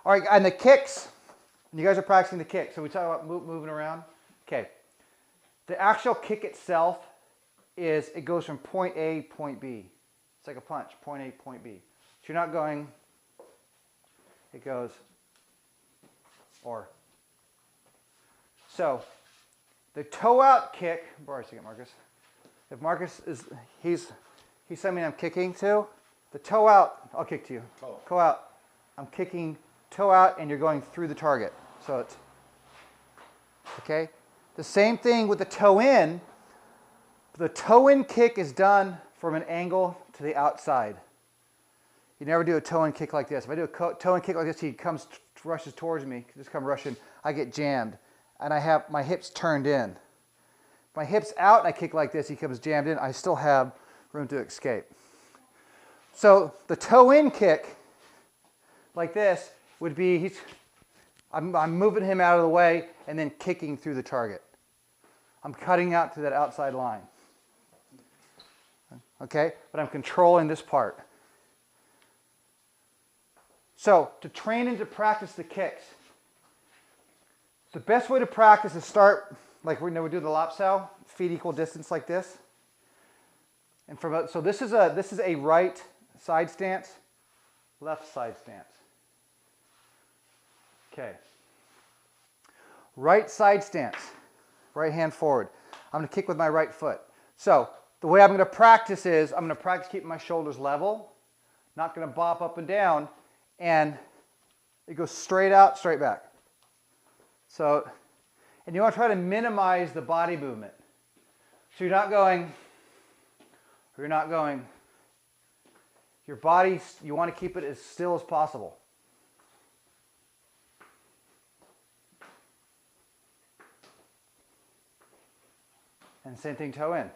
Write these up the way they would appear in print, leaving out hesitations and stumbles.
All right, and the kicks, you guys are practicing the kick. So we talk about moving around. Okay. The actual kick itself is, it goes from point A, point B. It's like a punch, point A, point B. So you're not going, it goes, or. So the toe out kick, borrow a second, Marcus. If Marcus is, he's something I'm kicking to, the toe out, I'll kick to you. Oh. Toe out, I'm kicking toe out and you're going through the target. So it's, okay? The same thing with the toe in. The toe in kick is done from an angle to the outside. You never do a toe in kick like this. If I do a toe in kick like this, he comes, rushes towards me, just come rushing, I get jammed. And I have my hips turned in. My hips out and I kick like this, he comes jammed in, I still have room to escape. So the toe in kick, like this, would be, I'm moving him out of the way and then kicking through the target. I'm cutting out to that outside line. Okay, but I'm controlling this part. So to train and to practice the kicks, the best way to practice is start, like we do the Lapsao, feet equal distance like this. And so this is a right side stance, left side stance. Okay. Right side stance, right hand forward. I'm going to kick with my right foot. So the way I'm going to practice is I'm going to practice keeping my shoulders level, not going to bop up and down, and it goes straight out, straight back. So, and you want to try to minimize the body movement. So you're not going, or you're not going. Your body, you want to keep it as still as possible. And same thing, toe in.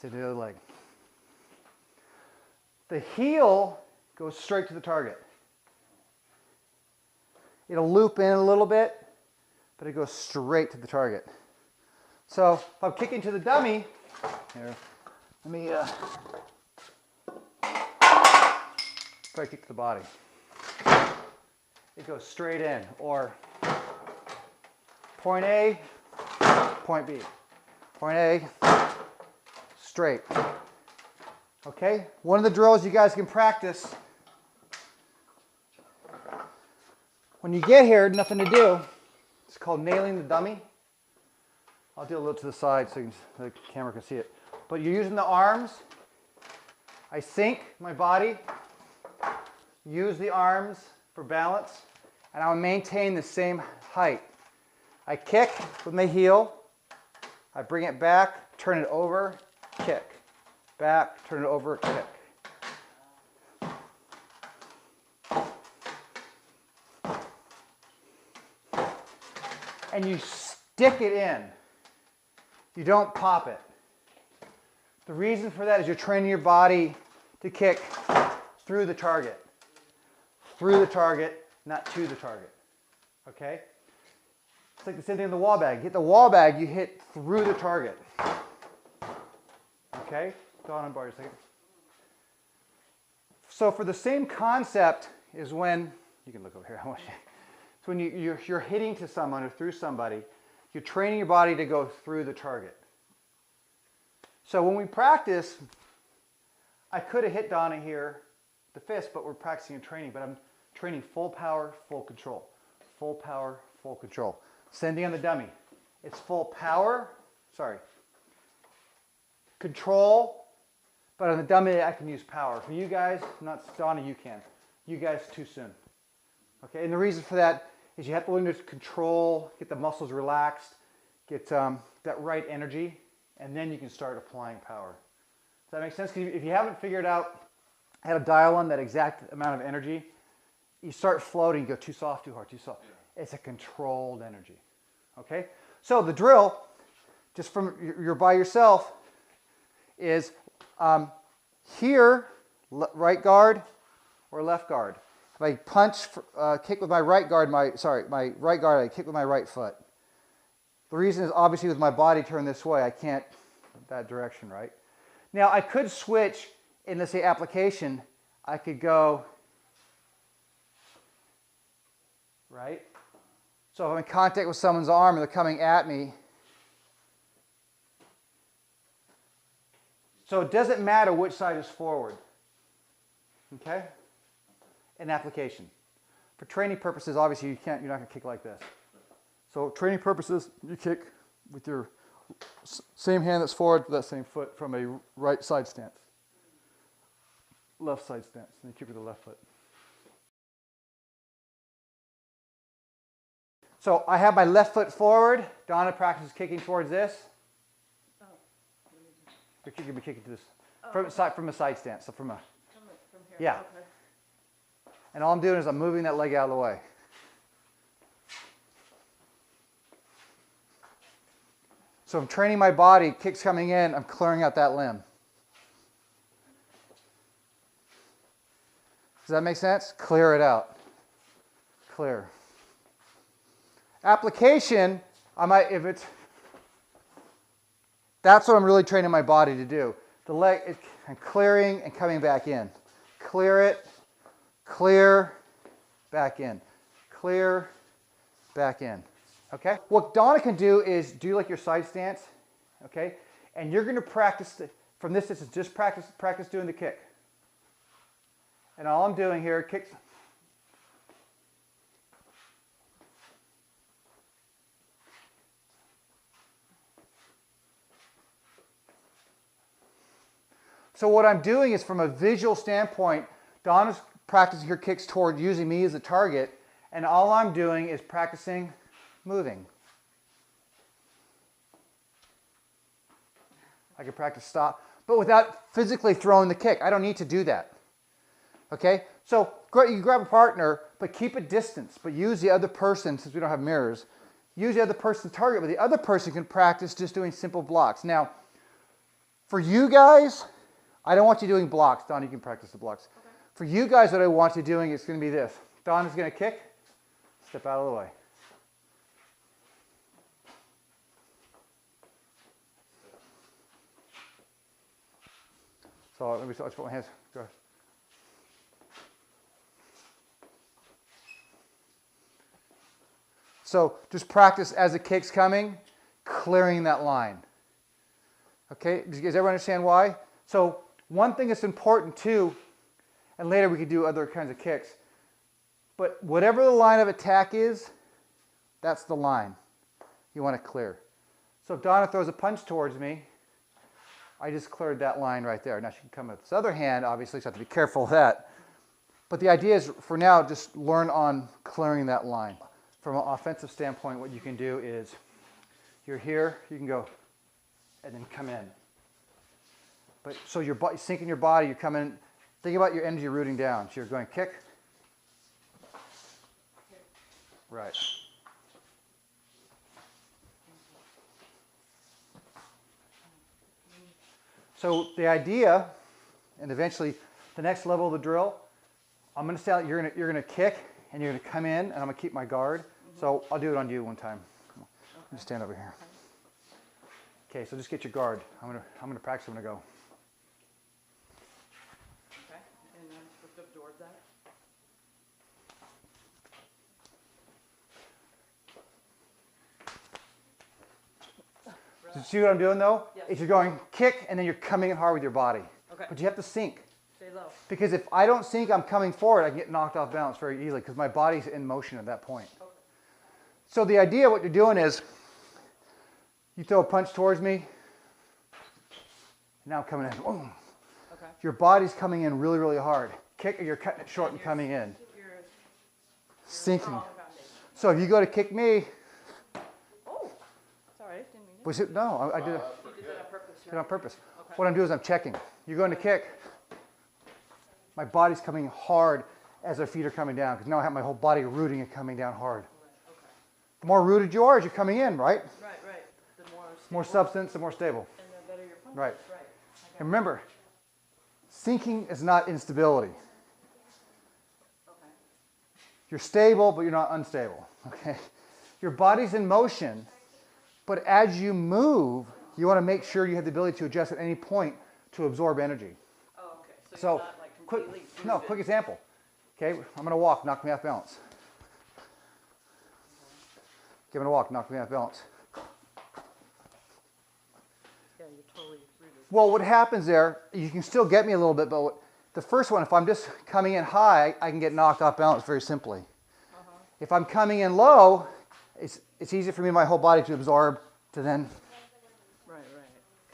Same to the other leg. The heel goes straight to the target. It'll loop in a little bit, but it goes straight to the target. So if I'm kicking to the dummy, here, let me try to kick to the body. It goes straight in, or point A, point B. Point A, straight. Okay? One of the drills you guys can practice. When you get here, nothing to do. It's called nailing the dummy. I'll do a little to the side so the camera can see it. But you're using the arms. I sink my body, use the arms for balance, and I'll maintain the same height. I kick with my heel. I bring it back, turn it over, kick. Back, turn it over, kick. And you stick it in. You don't pop it. The reason for that is you're training your body to kick through the target. Through the target, not to the target. Okay? It's like the same thing in the wall bag. You hit the wall bag, you hit through the target. Okay? Go on and borrow a second. So for the same concept is when, you can look over here, I want you. So when you're hitting to someone or through somebody, you're training your body to go through the target. So when we practice, I could have hit Donna here, the fist, but we're practicing and training, but I'm training full power, full control. Full power, full control. Same thing on the dummy. It's full power, control, but on the dummy I can use power. For you guys, not Donna, you can. You guys too soon. Okay, and the reason for that is you have to learn to control, get the muscles relaxed, get that right energy, and then you can start applying power. Does that make sense? Because if you haven't figured out how to dial on that exact amount of energy, you start floating, you go too soft, too hard, too soft. It's a controlled energy. Okay? So the drill, just from you're by yourself, is here, right guard or left guard. If I punch, kick with my right guard, my right guard, I kick with my right foot. The reason is obviously with my body turned this way, I can't that direction, right? Now I could switch in, let's say, application. I could go right? So if I'm in contact with someone's arm and they're coming at me, so it doesn't matter which side is forward, okay? In application. For training purposes, obviously you're not going to kick like this. So training purposes, you kick with your same hand that's forward to that same foot from a right side stance. Left side stance, and you kick with the left foot. So I have my left foot forward. Donna practices kicking towards this. Oh. You're kicking to this. Oh, From a side stance. So from here. Yeah. Okay. And all I'm doing is I'm moving that leg out of the way. So I'm training my body, kicks coming in, I'm clearing out that limb. Does that make sense? Clear it out. Clear. Application, that's what I'm really training my body to do. The leg, I'm clearing and coming back in. Clear it, clear, back in. Clear, back in. Okay? What Donna can do is do like your side stance, okay? And you're going to practice, from this distance, just practice doing the kick. And all I'm doing here, kicks. So what I'm doing is from a visual standpoint, Donna's practicing her kicks toward using me as a target, and all I'm doing is practicing moving. I can practice stop, but without physically throwing the kick. I don't need to do that. Okay? So you grab a partner, but keep a distance, but use the other person, since we don't have mirrors, use the other person's target, but the other person can practice just doing simple blocks. Now, for you guys, I don't want you doing blocks. Donna, you can practice the blocks. Okay. For you guys, what I want you doing is going to be this. Donna's going to kick, step out of the way. So let me put my hands. Go ahead. So just practice as the kick's coming, clearing that line. Okay, does everyone understand why? So one thing that's important too, and later we could do other kinds of kicks, but whatever the line of attack is, that's the line you want to clear. So if Donna throws a punch towards me, I just cleared that line right there. Now she can come with this other hand, obviously, so I have to be careful of that. But the idea is, for now, just learn on clearing that line. From an offensive standpoint, what you can do is, you're here, you can go, and then come in. But so you're sinking your body, you're coming, think about your energy rooting down. So you're going kick. Right. So the idea, and eventually the next level of the drill, I'm going to say you're going to kick, and you're going to come in, and I'm going to keep my guard. Mm-hmm. So I'll do it on you one time. Okay. Just stand over here. Okay, so just get your guard. I'm going to practice. I'm going to go. Okay, and I'm supposed to absorb that. So see what I'm doing though? Yes. Is you're going kick and then you're coming in hard with your body. Okay. But you have to sink. Stay low. Because if I don't sink, I'm coming forward, I can get knocked off balance very easily because my body's in motion at that point. Okay. So the idea of what you're doing is you throw a punch towards me. Now I'm coming in. Boom. Okay. Your body's coming in really, really hard. Kick, you're cutting it short and coming in. You're sinking. So if you go to kick me. Oh, sorry, didn't mean it. Was it? No, I did it. You did that on purpose. Did it on purpose. Okay. What I'm doing is I'm checking. You're going to kick. My body's coming hard as our feet are coming down because now I have my whole body rooting and coming down hard. Right. Okay. The more rooted you are as you're coming in, right? Right. The more substance, the more stable. And the better your punch. Right. Right. And remember, sinking is not instability. Okay. You're stable, but you're not unstable. Okay. Your body's in motion, but as you move, you want to make sure you have the ability to adjust at any point to absorb energy. Oh, okay. So you're not like completely quick example. Okay, I'm going to walk, knock me off balance. Give it a walk, knock me off balance. Yeah, you're totally rooted. Well, what happens there, you can still get me a little bit, but the first one, if I'm just coming in high, I can get knocked off balance very simply. If I'm coming in low, it's easy for me, my whole body to absorb to then Right.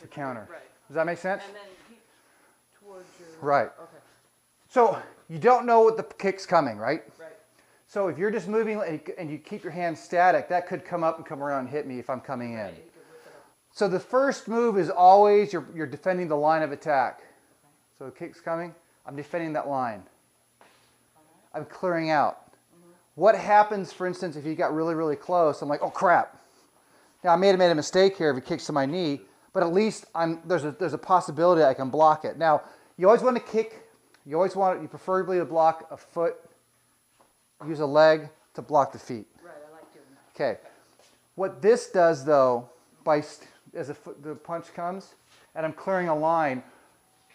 to counter. Right. Does that make sense? And then keep towards your. Right. Okay. So you don't know what the kick's coming, right? Right. So if you're just moving and you keep your hand static, that could come up and come around and hit me if I'm coming in. Right, you could whip it up. So the first move is always you're defending the line of attack. So the kick's coming, I'm defending that line. I'm clearing out. What happens, for instance, if you got really, really close? I'm like, oh crap. Now I may have made a mistake here if it kicks to my knee, but at least there's a possibility I can block it. Now you always want to kick. You preferably to block a foot. Use a leg to block the feet. Right, I like doing that. Okay. What this does, though, as the punch comes, and I'm clearing a line,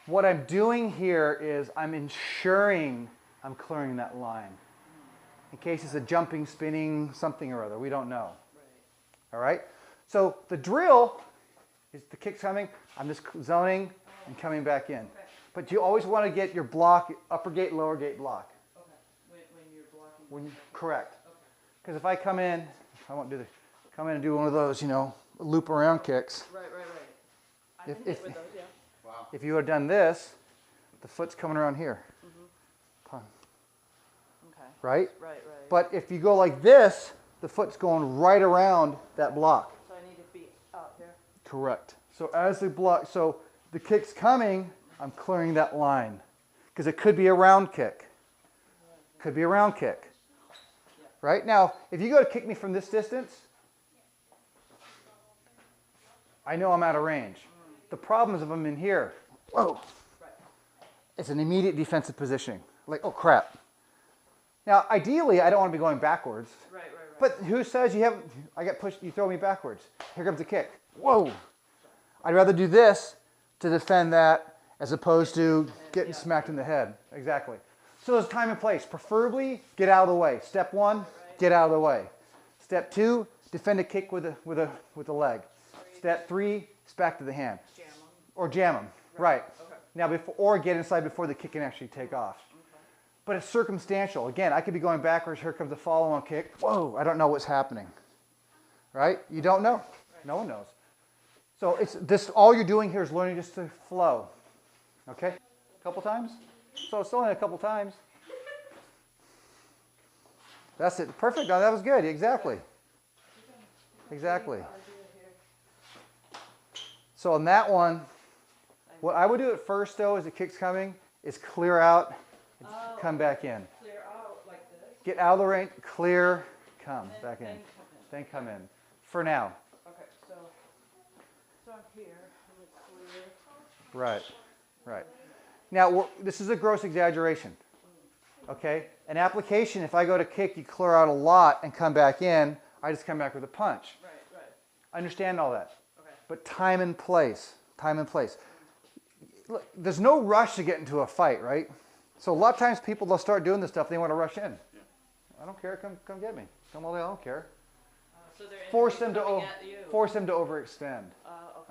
what I'm doing here is I'm ensuring I'm clearing that line. In case it's a jumping, spinning, something or other. We don't know. Right. All right? So the drill is the kick's coming. I'm just zoning and coming back in. Okay. But you always want to get your block, upper gate, lower gate block. Okay. When you're blocking. Correct. Okay. Because if I come in, I won't do come in and do one of those, loop around kicks. Right. I If- can if- hit with those, yeah. Wow. If you had done this, the foot's coming around here, Okay. right? Right. But if you go like this, the foot's going right around that block. So I need to be out here. Correct. So as the kick's coming, I'm clearing that line. Because it could be a round kick. Could be a round kick. Right? Now, if you go to kick me from this distance, I know I'm out of range. The problem is if I'm in here, whoa, Right. it's an immediate defensive positioning. Like, oh crap. Now, ideally, I don't want to be going backwards. Right. But who says I get pushed, you throw me backwards. Here comes the kick. Whoa. I'd rather do this to defend that as opposed to getting smacked in the head. Exactly. So there's time and place. Preferably, get out of the way. Step one, get out of the way. Step two, defend a kick with a leg. Step three, it's back to the hand. Jam them. Or jam them. Right. Okay. Now, or get inside before the kick can actually take off. But it's circumstantial. Again, I could be going backwards. Here comes a follow-on kick. Whoa, I don't know what's happening. Right? You don't know. No one knows. So it's this. All you're doing here is learning just to flow. Okay? A couple times? So it's only a couple times. That's it. Perfect. No, that was good. Exactly. Exactly. So on that one, what I would do at first, though, as the kick's coming, is clear out, and come back in. Clear out like this. Get out of the range, clear, come back in. Then Then come in. For now. Okay, so I'm here. I'm gonna clear. Right. Right. Now, this is a gross exaggeration. Okay? An application, if I go to kick, you clear out a lot and come back in, I just come back with a punch. Right. I understand all that. Okay. But time and place. Time and place. Look, there's no rush to get into a fight, right? So a lot of times people, they'll start doing this stuff, they want to rush in. Yeah. I don't care, come get me. Come all day, I don't care. So they're Force them to coming at you. overextend.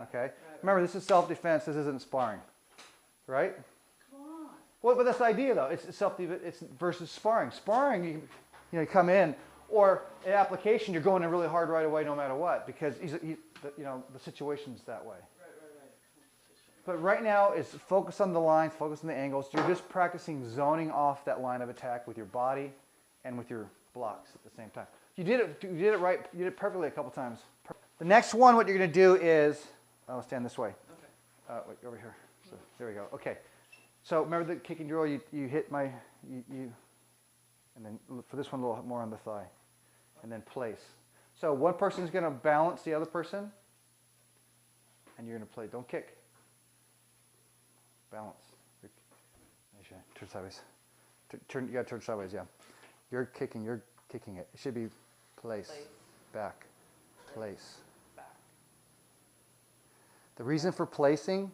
Okay. Okay? Remember, this is self-defense, this isn't sparring. Right? Come on. Well, but that's the idea, though. It's it's versus sparring. Sparring, you come in, or in application, you're going in really hard right away, no matter what, because the situation's that way. Right. But right now, is focus on the lines, focus on the angles. You're just practicing zoning off that line of attack with your body and with your blocks at the same time. You did it right. You did it perfectly a couple times. The next one, what you're going to do is, I'll stand this way. Okay. Wait, over here. So there we go. Okay. So remember the kicking drill? You hit my, and then for this one a little more on the thigh, and then place. So one person is going to balance the other person, and you're going to play. Don't kick. Balance. Turn sideways. You got to turn sideways. Yeah. You're kicking it. It should be place. Back. Place. Back. The reason for placing,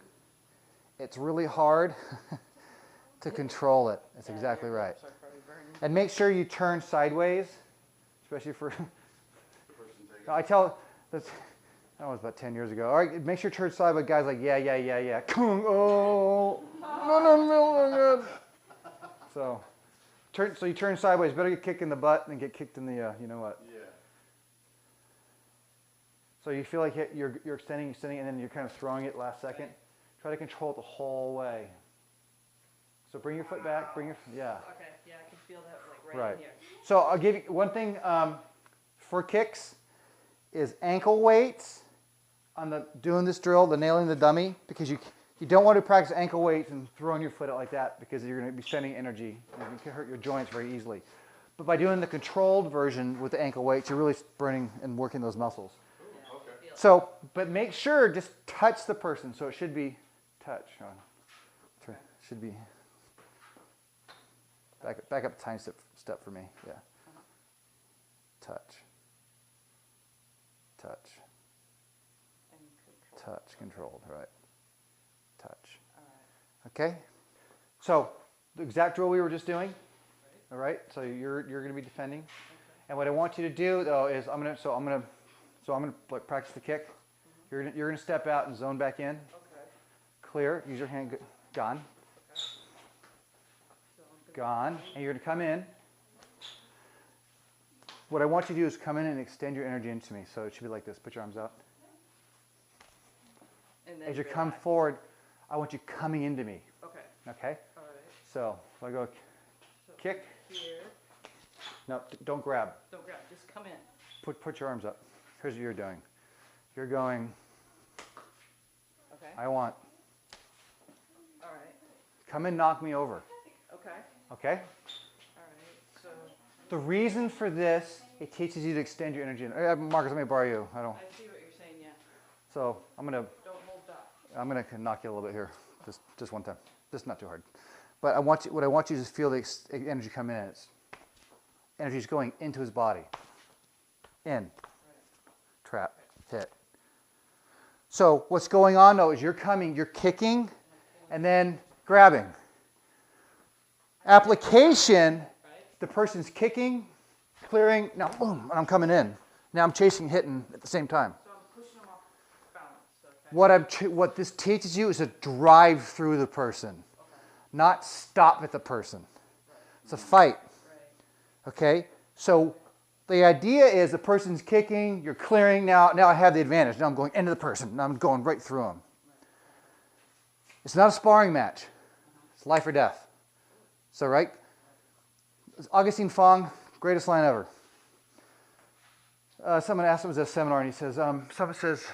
it's really hard to control it. That's exactly right. Sorry, probably burning. And make sure you turn sideways, especially for The person taking I tell, that's, that was about 10 years ago. All right, make sure you turn sideways. Guys like, yeah. Oh, no. So you turn sideways. Better get kicked in the butt than get kicked in the, you know what. Yeah. So you feel like you're extending, and then you're kind of throwing it last second. Try to control it the whole way. So bring your foot back, yeah. Okay, yeah, I can feel that like right in here. So I'll give you one thing for kicks is ankle weights on doing this drill, the nailing the dummy, because you don't want to practice ankle weights and throwing your foot out like that because you're going to be spending energy and you can hurt your joints very easily. But by doing the controlled version with the ankle weights, you're really burning and working those muscles. Ooh, okay. So, but make sure just touch the person. So it should be touch. Should be back up a tiny step for me. Yeah. Touch. And Touch. Controlled. Right. Touch. all right. Okay. So the exact drill we were just doing. All right. So you're going to be defending, Okay. and what I want you to do though is I'm going to like, practice the kick. You're going to step out and zone back in. Okay. Clear. Use your hand. Gone. So I'm Gone. And you're going to come in. What I want you to do is come in and extend your energy into me. So it should be like this. Put your arms out. and then As you go come back. forward, I want you coming into me. Okay. Okay? All right. So if I go So kick. here. No, don't grab. Don't grab. Just come in. Put your arms up. Here's what you're doing. You're going, Okay. I want, All right. come and knock me over. Okay. Okay? All right. So The reason for this, it teaches you to extend your energy. Marcus, let me borrow you. I don't. I see what you're saying. Yeah. So I'm gonna Don't hold back. knock you a little bit here, just one time. Just not too hard. But what I want you to feel the energy come in. It's energy's going into his body. In. Trap. Hit. So what's going on though is you're kicking, and then grabbing. Application. Right. The person's kicking, clearing. Now boom, and I'm coming in. Now I'm chasing, hitting at the same time. So I'm pushing them off balance. Okay. What this teaches you is to drive through the person, Okay. not stop at the person. It's a fight. Right. Okay? So the idea is the person's kicking, you're clearing. Now I have the advantage. Now I'm going into the person. Now I'm going right through them. It's not a sparring match. It's life or death. So, right? Augustine Fong, greatest line ever. Someone asked him at a seminar, and he says, someone says,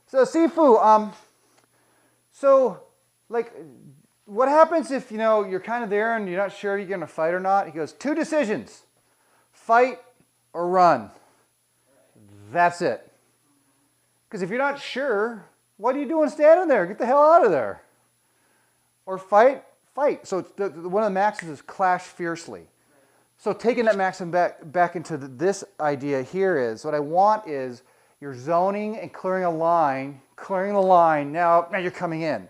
so Sifu, so like, what happens if, you're kind of there and you're not sure you're going to fight or not? He goes, 2 decisions, fight or run. That's it. Because if you're not sure, what are you doing standing there? Get the hell out of there. Or fight. So one of the maxims is clash fiercely. So taking that maxim back into this idea here is, what I want is you're zoning and clearing the line. Now you're coming in.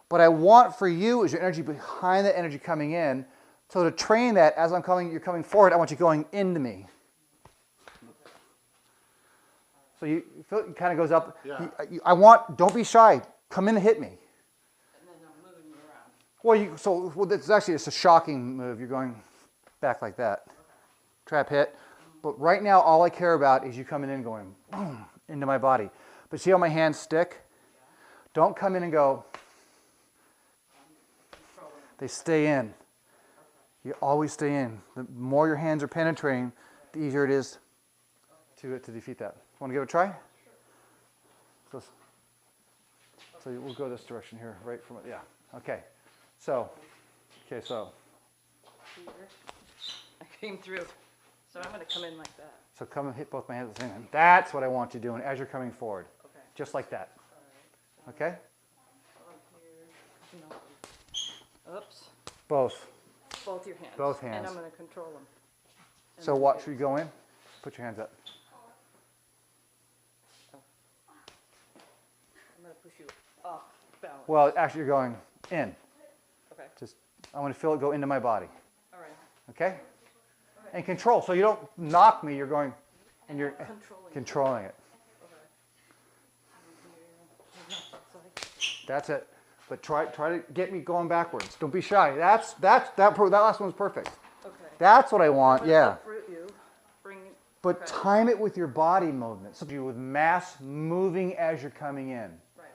What I want for you is your energy behind that energy coming in. So to train that, as you're coming forward, I want you going into me. So you feel it kind of goes up. Yeah. Don't be shy. Come in and hit me. And then I'm moving you around. Well, it's a shocking move. You're going back like that. Trap hit. But right now, all I care about is you coming in and going boom into my body. But see how my hands stick? Don't come in and go. They stay in. You always stay in. The more your hands are penetrating, the easier it is to defeat that. Want to give it a try? So we'll go this direction here, right from it. Yeah. Okay. So. Here. I came through. So I'm going to come in like that. So come and hit both my hands at the same time. That's what I want you doing as you're coming forward. Okay. Just like that. All right. Okay? Up here. No. Oops. Both. Both your hands. Both hands. And I'm going to control them. And So then watch hit. you go in. Put your hands up. I'm going to push you off balance. Well, actually, you're going in. Okay. I want to feel it go into my body. All right. Okay? And control. So you don't knock me. You're going and you're controlling. controlling it. Okay. I'm here. That's it. But try to get me going backwards. Don't be shy. That last one's perfect. Okay. That's what I want. Yeah. Uproot you. Bring it. But okay. time it with your body movement. So you with mass moving as you're coming in. Right.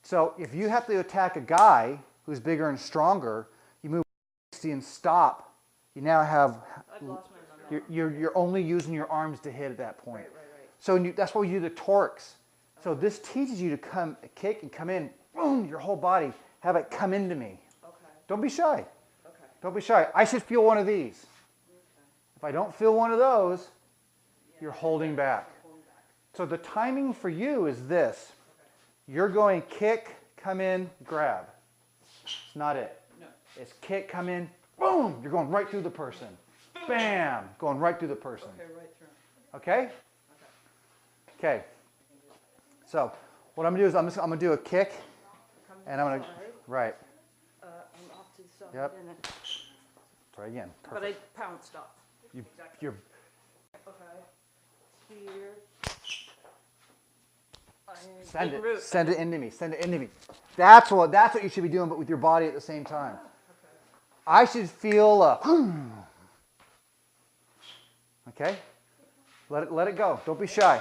So if you have to attack a guy who's bigger and stronger, you move 60 and stop. You now have. I've lost my momentum. You're only using your arms to hit at that point. Right. So that's why we do the torques. So this teaches you to come kick and come in. Boom! Your whole body. Have it come into me. Okay. Don't be shy. Okay. Don't be shy. I should feel one of these. Okay. If I don't feel one of those, you're holding back. Holding back. So the timing for you is this. You're going kick, come in, grab. It's not it. No. It's kick, come in, boom! You're going right through the person. Bam! Going right through the person. Okay, right through. Okay? Okay. So what I'm going to do is I'm going to do a kick. Come to And I'm the going to, side. right. I'm off to the side. Yep. And then, Try again. but I pounced off. You're Okay. Here. Send big it. root. Send it into me. Send it into me. That's what you should be doing, but with your body at the same time. I should feel a okay? Let it go. Don't be shy.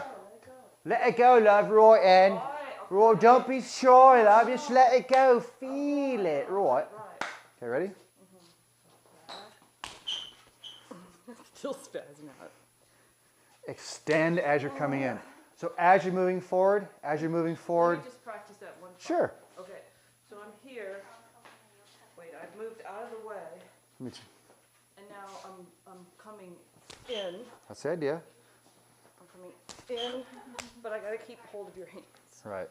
Let it go, love. Right in. Right. Don't be shy, love. Just let it go. Feel it. Right. Okay, ready? Still spazzing out. Extend as you're coming in. So as you're moving forward, Let me just practice that one. Part. Sure. Okay. So I'm here. Wait, I've moved out of the way, Let me- and now I'm coming in. That's the idea. I'm coming in, but I gotta keep hold of your hands. Right.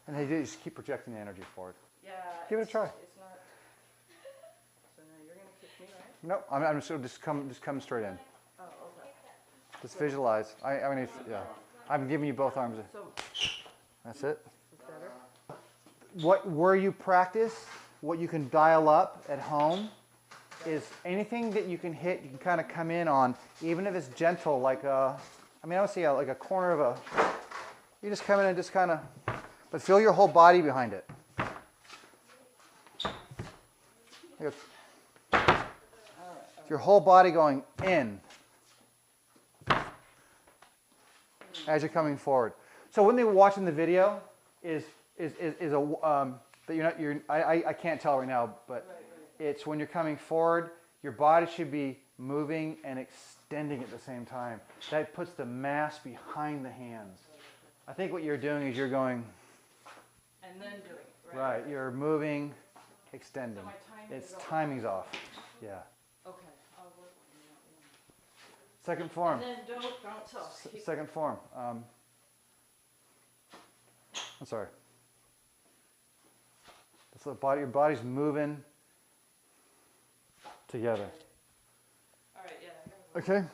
And hey, just keep projecting the energy forward. Yeah. Give it a it's- try. It's not. So now you're gonna kick me, right? No, I'm just going to just come straight in. Oh, okay. Just visualize. I mean, yeah. I'm giving you both arms. So That's it. it's better. Where you practice, what you can dial up at home, is anything that you can hit. You can kind of come in on, even if it's gentle, like I would say like a corner of a. You just come in and just kind of, but feel your whole body behind it. Your whole body going in as you're coming forward. So when they're watching the video, is that I can't tell right now, but it's when you're coming forward, your body should be moving and extending at the same time. That puts the mass behind the hands. I think what you're doing is you're going And then doing it. right. You're moving, extending. So my timing It's is off. timing's off. Yeah. Okay. I'll work on that. Second form. And then don't bounce off. Keep- Second form. I'm sorry. It's the body. Your body's moving together. All right. Yeah. I gotta go. Okay.